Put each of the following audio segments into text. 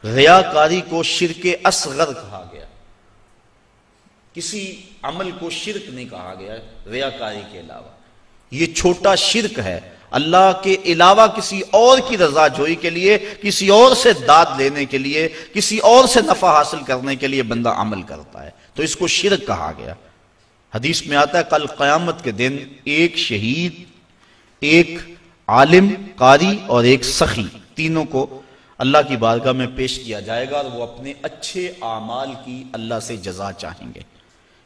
ریاکاری کو شرک اصغر کہا گیا، کسی عمل کو شرک نہیں کہا گیا ریاکاری کے علاوہ، یہ چھوٹا شرک ہے۔ اللہ کے علاوہ کسی اور کی رضا جوئی کے لیے، کسی اور سے داد لینے کے لیے، کسی اور سے نفع حاصل کرنے کے لیے بندہ عمل کرتا ہے تو اس کو شرک کہا گیا۔ حدیث میں آتا ہے کل قیامت کے دن ایک شہید، ایک عالم قاری اور ایک سخی، تینوں کو اللہ کی بارگاہ میں پیش کیا جائے گا اور وہ اپنے اچھے اعمال کی اللہ سے جزا چاہیں گے۔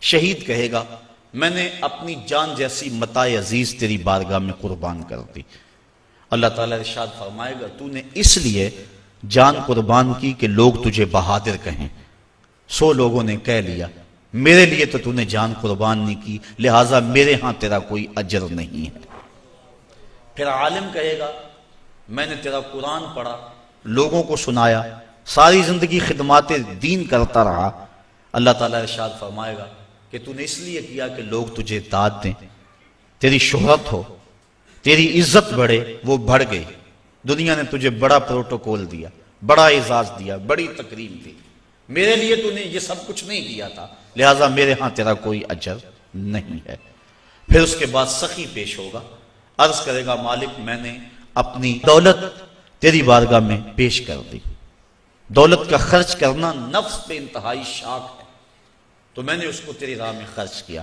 شہید کہے گا میں نے اپنی جان جیسی متاع عزیز تیری بارگاہ میں قربان کر دی۔ اللہ تعالیٰ ارشاد فرمائے گا تو نے اس لیے جان قربان کی کہ لوگ تجھے بہادر کہیں، 100 لوگوں نے کہہ لیا، میرے لیے تو نے جان قربان نہیں کی، لہٰذا میرے ہاں تیرا کوئی اجر نہیں ہے۔ پھر عالم کہے گا میں نے تیرا قرآن پڑھا، لوگوں کو سنایا، ساری زندگی خدمات دین کرتا رہا۔ اللہ تعالیٰ ارشاد فرمائے گا کہ تو نے اس لیے کیا کہ لوگ تجھے داد دیں، تیری شہرت ہو، تیری عزت بڑھے، وہ بڑھ گئی۔ دنیا نے تجھے بڑا پروٹوکول دیا، بڑا اعزاز دیا، بڑی تکریم دی، میرے لیے تو نے یہ سب کچھ نہیں کیا تھا، لہٰذا میرے ہاں تیرا کوئی اجر نہیں ہے۔ پھر اس کے بعد سخی پیش ہوگا، عرض کرے گا مالک میں نے اپنی دولت تیری بارگاہ میں پیش کر دی، دولت کا خرچ کرنا نفس پہ انتہائی شاق ہے تو میں نے اس کو تیری راہ میں خرچ کیا،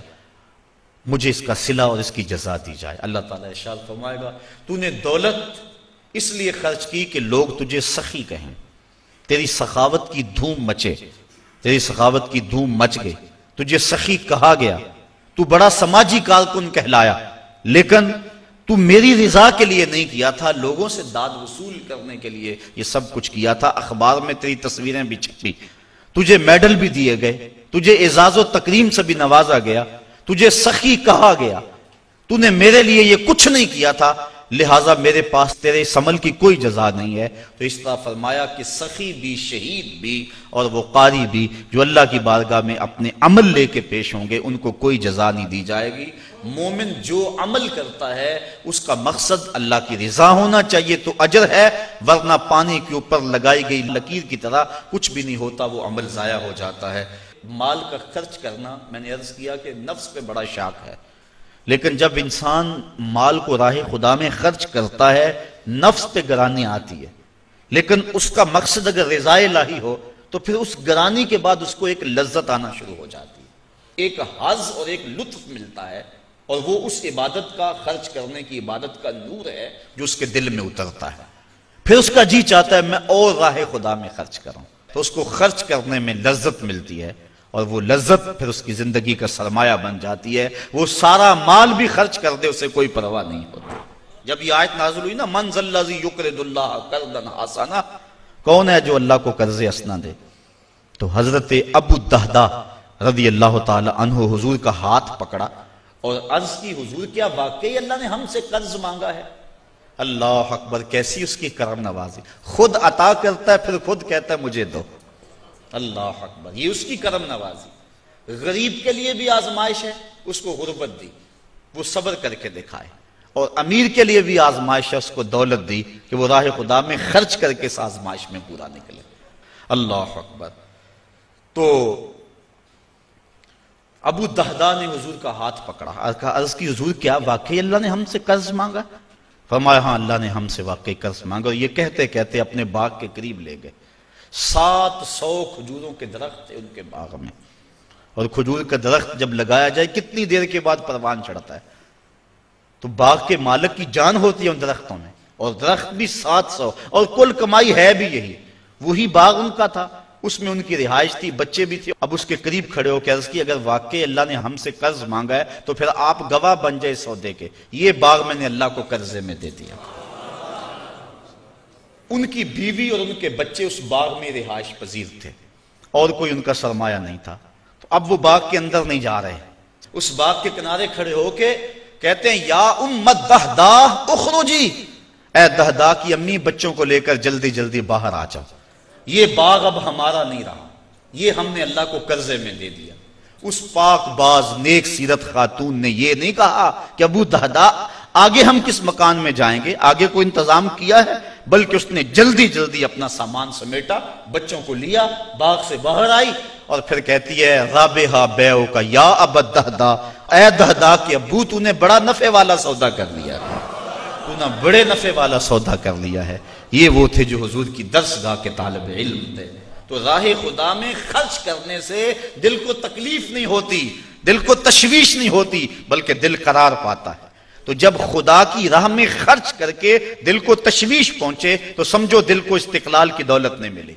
مجھے اس کا صلہ اور اس کی جزا دی جائے۔ اللہ تعالیٰ ارشاد فرمائے گا تو نے دولت اس لیے خرچ کی کہ لوگ تجھے سخی کہیں، تیری سخاوت کی دھوم مچے، تیری سخاوت کی دھوم مچ گئی، تجھے سخی کہا گیا، تو بڑا سماجی کارکن کہلایا، لیکن تو میری رضا کے لیے نہیں کیا تھا، لوگوں سے داد وصول کرنے کے لیے یہ سب کچھ کیا تھا۔ اخبار میں تیری تصویریں بھی چھپی، تجھے میڈل بھی دیے گئے، تجھے اعزاز و تکریم سے بھی نوازا گیا، تجھے سخی کہا گیا، تو نے میرے لیے یہ کچھ نہیں کیا تھا، لہٰذا میرے پاس تیرے اس عمل کی کوئی جزا نہیں ہے۔ تو اس طرح فرمایا کہ سخی بھی، شہید بھی اور وہ قاری بھی جو اللہ کی بارگاہ میں اپنے عمل لے کے پیش ہوں گے ان کو کوئی جزا نہیں دی جائے گی۔ مومن جو عمل کرتا ہے اس کا مقصد اللہ کی رضا ہونا چاہیے تو اجر ہے، ورنہ پانی کے اوپر لگائی گئی لکیر کی طرح کچھ بھی نہیں ہوتا، وہ عمل ضائع ہو جاتا ہے۔ مال کا خرچ کرنا میں نے عرض کیا کہ نفس پہ بڑا شاق ہے، لیکن جب انسان مال کو راہ خدا میں خرچ کرتا ہے نفس پہ گرانی آتی ہے، لیکن اس کا مقصد اگر رضا الہی ہو تو پھر اس گرانی کے بعد اس کو ایک لذت آنا شروع ہو جاتی ہے، ایک حظ اور ایک لطف ملتا ہے، اور وہ اس عبادت کا، خرچ کرنے کی عبادت کا نور ہے جو اس کے دل میں اترتا ہے۔ پھر اس کا جی چاہتا ہے میں اور راہ خدا میں خرچ کروں، تو اس کو خرچ کرنے میں لذت ملتی ہے، اور وہ لذت پھر اس کی زندگی کا سرمایہ بن جاتی ہے۔ وہ سارا مال بھی خرچ کر دے اسے کوئی پرواہ نہیں ہوتی۔ جب یہ آیت نازل ہوئی نا من ذا الذی یقرض اللہ قرضا حسنا، کون ہے جو اللہ کو قرض حسنا دے، تو حضرت ابو الدہداء رضی اللہ تعالی عنہ حضور کا ہاتھ پکڑا اور عرض کی حضور کیا واقعی اللہ نے ہم سے قرض مانگا ہے؟ اللہ اکبر، کیسی اس کی کرم نوازی، خود عطا کرتا ہے پھر خود کہتا ہے مجھے دو۔ اللہ اکبر، یہ اس کی کرم نوازی۔ غریب کے لیے بھی آزمائش ہے، اس کو غربت دی، وہ صبر کر کے دکھائے، اور امیر کے لیے بھی آزمائش ہے، اس کو دولت دی کہ وہ راہ خدا میں خرچ کر کے اس آزمائش میں پورا نکلے۔ اللہ اکبر۔ تو ابو دہدا نے حضور کا ہاتھ پکڑا، عرض کی حضور کیا واقعی اللہ نے ہم سے قرض مانگا؟ فرمایا ہاں اللہ نے ہم سے واقعی قرض مانگا، اور یہ کہتے کہتے اپنے باغ کے قریب لے گئے۔ 700 کھجوروں کے درخت تھے ان کے باغ میں، اور کھجور کا درخت جب لگایا جائے کتنی دیر کے بعد پروان چڑھتا ہے، تو باغ کے مالک کی جان ہوتی ہے ان درختوں میں، اور درخت بھی 700، اور کل کمائی ہے بھی یہی، وہی باغ ان کا تھا، اس میں ان کی رہائش تھی، بچے بھی تھے۔ اب اس کے قریب کھڑے ہو کے عرض کی اگر واقعی اللہ نے ہم سے قرض مانگا ہے تو پھر آپ گواہ بن جائے سودے کے، یہ باغ میں نے اللہ کو قرضے میں دے دیا۔ ان کی بیوی اور ان کے بچے اس باغ میں رہائش پذیر تھے، اور کوئی ان کا سرمایہ نہیں تھا، تو اب وہ باغ کے اندر نہیں جا رہے، اس باغ کے کنارے کھڑے ہو کے کہتے ہیں یا ام الدہدا اخرجی، اے دہدا کی امی بچوں کو لے کر جلدی جلدی باہر آ جاؤ، یہ باغ اب ہمارا نہیں رہا، یہ ہم نے اللہ کو قرضے میں دے دیا۔ اس پاک باز نیک سیرت خاتون نے یہ نہیں کہا کہ ابو دہدا آگے ہم کس مکان میں جائیں گے، آگے کوئی انتظام کیا ہے؟ بلکہ اس نے جلدی جلدی اپنا سامان سمیٹا، بچوں کو لیا، باغ سے باہر آئی اور پھر کہتی ہے رابحہ بیعو کا یا ابا دہدا، اے دہدا کے ابو تو نے بڑا نفع والا سودا کر لیا، تو نے بڑے نفع والا سودا کر لیا ہے۔ یہ وہ تھے جو حضور کی درس گاہ کے طالب علم تھے۔ تو راہ خدا میں خرچ کرنے سے دل کو تکلیف نہیں ہوتی، دل کو تشویش نہیں ہوتی، بلکہ دل قرار پاتا ہے۔ تو جب خدا کی راہ میں خرچ کر کے دل کو تشویش پہنچے تو سمجھو دل کو استقلال کی دولت نہیں ملی،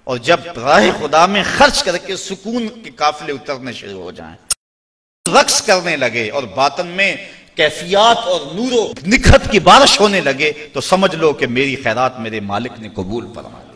اور جب راہ خدا میں خرچ کر کے سکون کے قافلے اترنے شروع ہو جائیں، رقص کرنے لگے اور باطن میں کیفیات اور نور و نکھت کی بارش ہونے لگے، تو سمجھ لو کہ میری خیرات میرے مالک نے قبول فرما لی۔